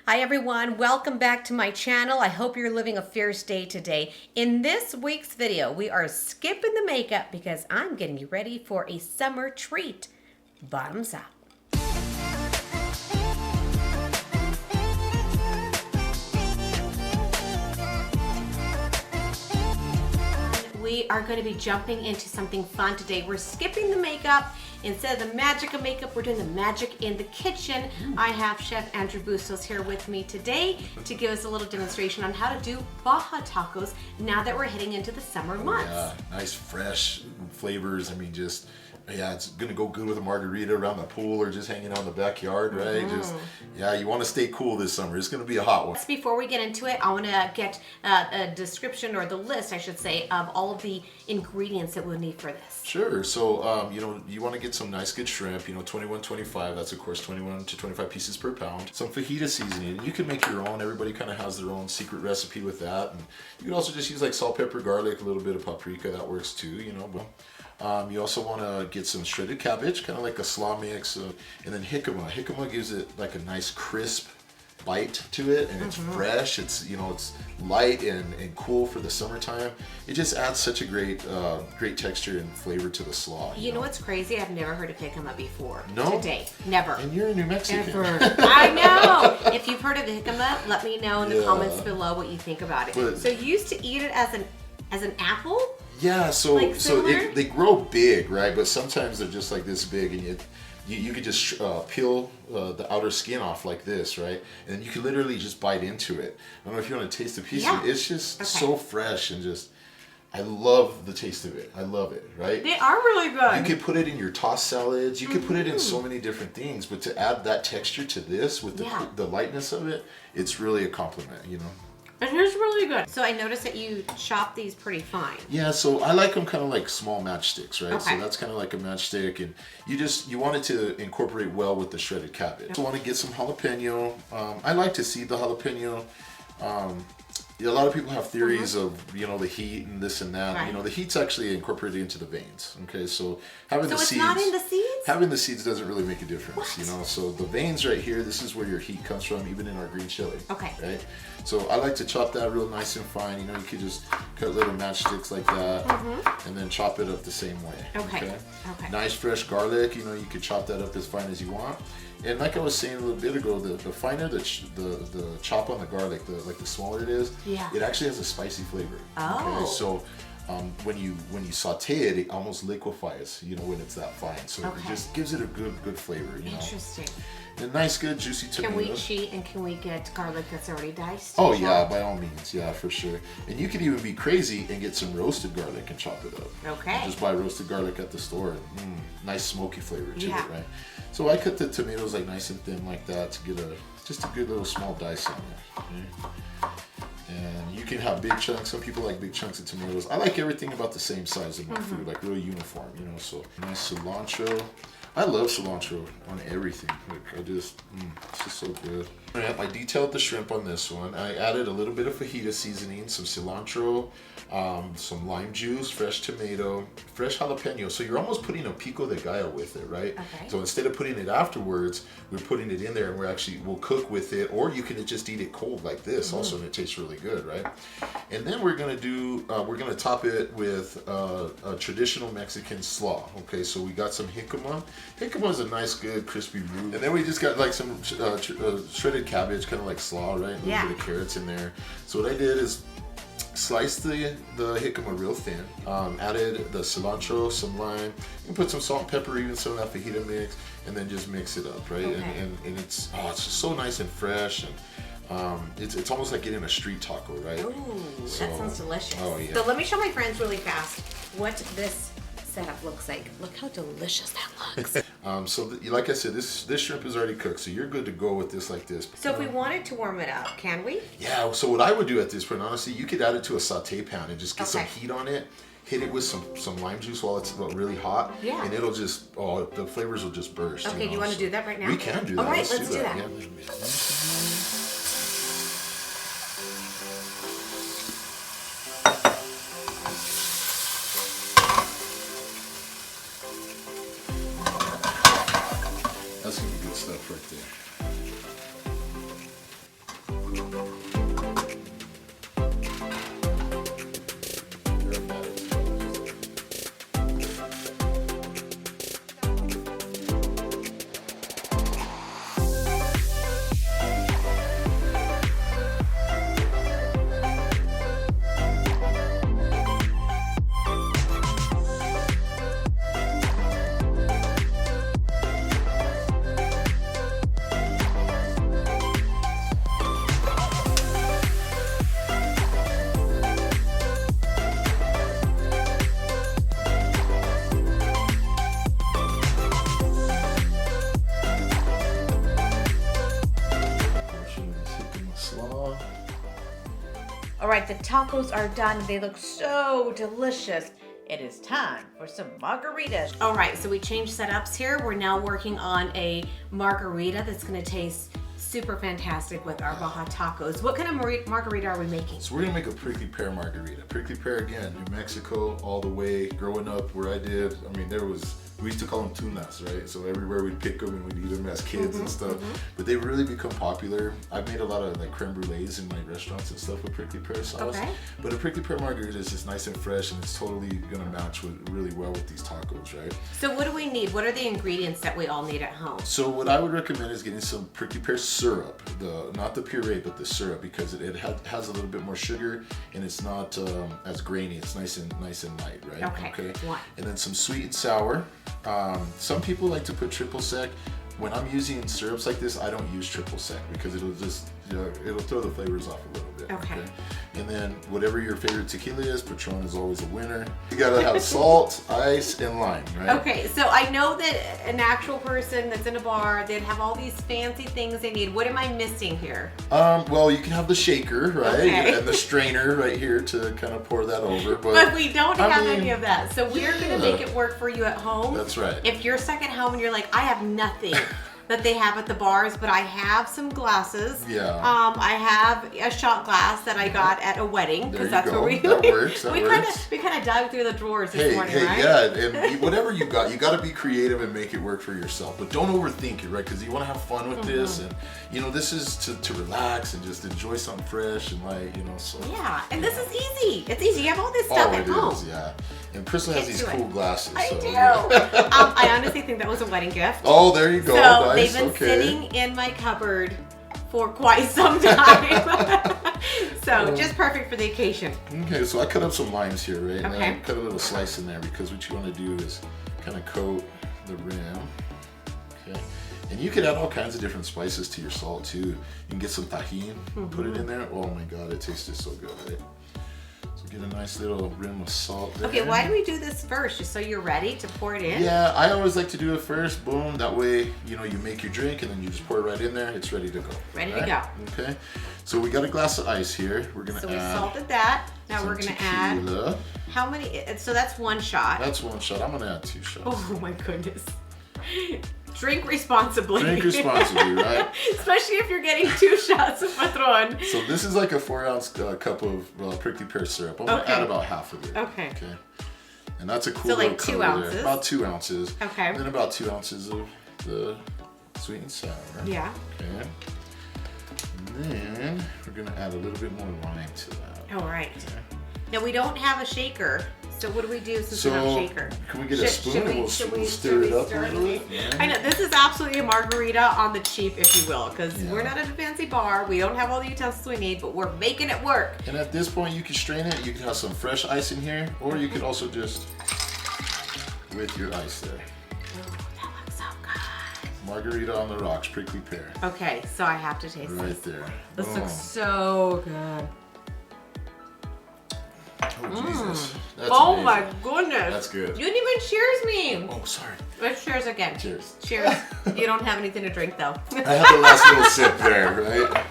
Hi everyone, welcome back to my channel. I hope you're living a fierce day today. In this week's video, we are skipping the makeup because I'm getting you ready for a summer treat. Bottoms up. We are going to be jumping into something fun today. We're skipping the makeup. Instead of the magic of makeup, we're doing the magic in the kitchen. I have Chef Andrew Bustos here with me today to give us a little demonstration on how to do Baja Tacos now that we're heading into the summer months. Yeah, nice fresh flavors. I mean, just, yeah, it's gonna go good with a margarita around the pool or just hanging out in the backyard, right? Just, yeah, you wanna stay cool this summer. It's gonna be a hot one. Before we get into it, I wanna get a description, or the list, I should say, of all of the ingredients that we'll need for this. Sure, so, you know, you wanna get some nice good shrimp, you know, 21-25, that's of course 21 to 25 pieces per pound. Some fajita seasoning, you can make your own. Everybody kind of has their own secret recipe with that. And you can also just use like salt, pepper, garlic, a little bit of paprika, that works too, you know. But you also want to get some shredded cabbage, kind of like a slaw mix, and then jicama. Jicama gives it like a nice crisp bite to it, and it's fresh. It's, you know, it's light and cool for the summertime. It just adds such a great texture and flavor to the slaw. You know what's crazy? I've never heard of jicama before. No? Today. Never. And you're a New Mexican. Ever. I know. If you've heard of jicama, let me know in the comments below what you think about it. But, so you used to eat it as an apple? Yeah, so like they grow big, right? But sometimes they're just like this big, and you could just peel the outer skin off like this, right? And then you can literally just bite into it. I don't know if you want to taste a piece of it. It's just so fresh, and just, I love the taste of it. I love it, right? They are really good. You could put it in your tossed salads. You could put it in so many different things. But to add that texture to this with the lightness of it, it's really a compliment, you know? And it's really good. So I noticed that you chop these pretty fine. Yeah, so I like them kind of like small matchsticks, right? Okay. So that's kind of like a matchstick, and you want it to incorporate well with the shredded cabbage. So I want to get some jalapeno. I like to seed the jalapeno. A lot of people have theories of, you know, the heat and this and that. Right. You know, the heat's actually incorporated into the veins. Okay, so having the seeds. So it's not in the seeds? Having the seeds doesn't really make a difference. What? You know, so the veins right here, this is where your heat comes from, even in our green chili. Okay. Right. So I like to chop that real nice and fine. You know, you could just cut little matchsticks like that, and then chop it up the same way. Okay. Nice fresh garlic. You know, you could chop that up as fine as you want. And like I was saying a little bit ago, the finer the chop on the garlic, the smaller it is, it actually has a spicy flavor. Oh. Okay? So when you saute it, it almost liquefies, you know, when it's that fine. So it just gives it a good flavor, you know. Interesting. And nice, good, juicy tomatoes. Can we cheat and can we get garlic that's already diced? Oh yeah, by all means, yeah, for sure. And you could even be crazy and get some roasted garlic and chop it up. Okay. Just buy roasted garlic at the store. Nice smoky flavor to it, right? So I cut the tomatoes like nice and thin like that to get just a good little small dice on there. Okay? And you can have big chunks. Some people like big chunks of tomatoes. I like everything about the same size in my food, like really uniform, you know. So nice cilantro. I love cilantro on everything. Like it's just so good. I detailed the shrimp on this one. I added a little bit of fajita seasoning, some cilantro, some lime juice, fresh tomato, fresh jalapeno. So you're almost putting a pico de gallo with it, right? Okay. So instead of putting it afterwards, we're putting it in there, and we'll cook with it, or you can just eat it cold like this also, and it tastes really good, right? And then we're gonna top it with a traditional Mexican slaw. Okay, so we got some jicama. Jicama is a nice, good, crispy root. And then we just got like some shredded cabbage, kind of like slaw, right? A little bit of carrots in there. So what I did is sliced the jicama real thin, added the cilantro, some lime, you can put some salt and pepper, even some of that fajita mix, and then just mix it up, right? Okay. And it's just so nice and fresh, and it's almost like getting a street taco, right? Ooh, so, that sounds delicious. Oh yeah. So let me show my friends really fast what this setup looks like. Look how delicious that looks. So like I said, this shrimp is already cooked, so you're good to go with this like this. So if we wanted to warm it up, can we? Yeah, so what I would do at this point, honestly, you could add it to a saute pan and just get some heat on it, hit it with some lime juice while it's really hot, and it'll just, the flavors will just burst. Okay, do you want to do that right now? We can do that. All right, let's do that. Yeah. That's gonna be good stuff right there. All right, the tacos are done. They look so delicious. It is time for some margaritas. All right, so we changed setups here. We're now working on a margarita that's gonna taste super fantastic with our Baja Tacos. What kind of margarita are we making? So we're gonna make a prickly pear margarita. Prickly pear, again, New Mexico, all the way. Growing up where I did, I mean, we used to call them tunas, right? So everywhere we'd pick them and we'd eat them as kids and stuff. But they really become popular. I've made a lot of like creme brulees in my restaurants and stuff with prickly pear sauce. Okay. But a prickly pear margarita is just nice and fresh, and it's totally gonna match really well with these tacos, right? So what do we need? What are the ingredients that we all need at home? So what I would recommend is getting some prickly pear syrup, not the puree, but the syrup, because it has a little bit more sugar and it's not as grainy. It's nice and light, right? Okay. And then some sweet and sour. Some people like to put triple sec. When I'm using syrups like this, I don't use triple sec because it'll just, it'll throw the flavors off a little bit. Okay. And then whatever your favorite tequila is, Patron is always a winner. You gotta have salt, ice, and lime, right? Okay, so I know that an actual person that's in a bar, they'd have all these fancy things they need. What am I missing here? Well, you can have the shaker, right? Okay. And the strainer right here to kind of pour that over. But we don't have any of that. So we're gonna make it work for you at home. That's right. If you're stuck at home and you're like, I have nothing that they have at the bars, but I have some glasses. Yeah. I have a shot glass that I got at a wedding, because that's what we That works. we kind of dug through the drawers this morning, right? Yeah, and whatever you got to be creative and make it work for yourself. But don't overthink it, right? Because you want to have fun with this, and this is to relax and just enjoy something fresh and light, So yeah, and this is easy. It's easy. You have all this stuff at home. Yeah. And Crystal has these cool glasses. I do. I honestly think that was a wedding gift. Oh, there you go. So nice. They've been sitting in my cupboard for quite some time. So just perfect for the occasion. Okay, so I cut up some limes here, right? And okay. I cut a little slice in there because what you want to do is kind of coat the rim. Okay. And you could add all kinds of different spices to your salt too. You can get some tahini, put it in there. Oh my God, it tastes just so good, right? So get a nice little rim of salt there. Okay, why do we do this first? Just so you're ready to pour it in? Yeah, I always like to do it first. Boom, that way, you make your drink and then you just pour it right in there. It's ready to go. Ready to go. Okay, so we got a glass of ice here. We're gonna add. So we salted that. Now we're gonna add. How many? So that's one shot. That's one shot. I'm gonna add 2 shots. Oh my goodness. Drink responsibly. Drink responsibly, right? Especially if you're getting 2 shots of Patron. So this is like a 4-ounce cup of prickly pear syrup. I'm gonna add about half of it. Okay. And that's a cool little color 2 ounces. There. About 2 ounces. Okay. And then about 2 ounces of the sweet and sour. Yeah. Okay. And then we're gonna add a little bit more lime to that. All right. Okay. Now we don't have a shaker. So what do we do since we don't have a shaker? Can we get a spoon and we'll stir it up a little bit? Yeah. I know, this is absolutely a margarita on the cheap, if you will, because we're not at a fancy bar. We don't have all the utensils we need, but we're making it work. And at this point, you can strain it. You can have some fresh ice in here, or you could also just with your ice there. Oh, that looks so good. Margarita on the rocks, prickly pear. Okay, so I have to taste this. Right there. This looks so good. Oh, Jesus. That's amazing. My goodness. That's good. You didn't even cheers me. Oh, sorry. Let's cheers again. Cheers. Cheers. You don't have anything to drink, though. I had the last little sip there, right?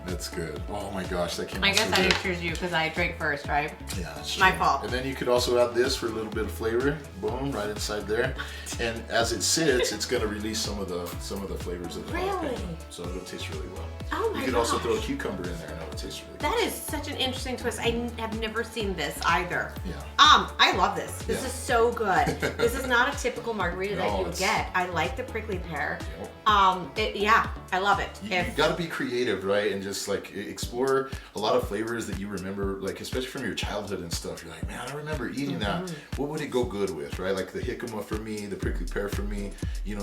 That's good. Oh my gosh, that came out I guess so I good. didn't cheers you because I drank first, right? Yeah, that's my true. fault. And then you could also add this for a little bit of flavor. Boom, right inside there. And as it sits, it's going to release some of the flavors of the jalapeno. So it'll taste really well. Oh my You could gosh. also throw a cucumber in there and it'll taste really good. That is such an interesting twist. I have never seen this either. Yeah. I love this. This is so good. This is not a typical margarita that you would get. I like the prickly pear. Yep. I love it. You got to be creative, right? And just like explore a lot of flavors that you remember, like especially from your childhood and stuff. You're like, man, I remember eating that. What would it go good with, right? Like the jicama for me, the prickly pear for me.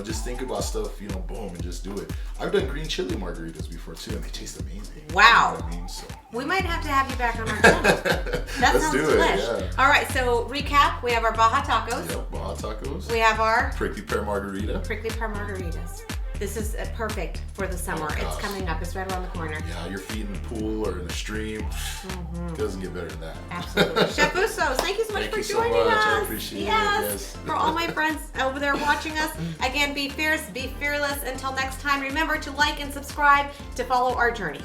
Just think about stuff, boom, and just do it. I've done green chili margaritas before too, and they taste amazing. Wow. You know what I mean? So. We might have to have you back on our channel. That Let's sounds do delish. it, yeah. All right, so recap. We have our Baja Tacos. Yep, Baja Tacos. We have our Prickly Pear Margarita. Prickly Pear Margaritas. This is perfect for the summer. It's coming up. It's right around the corner. Yeah, your feet in the pool or in the stream. It doesn't get better than that. Absolutely. Chef Bustos, thank you so much for joining us. I appreciate it. Yes. For all my friends over there watching us, again, be fierce, be fearless. Until next time, remember to like and subscribe to follow our journey.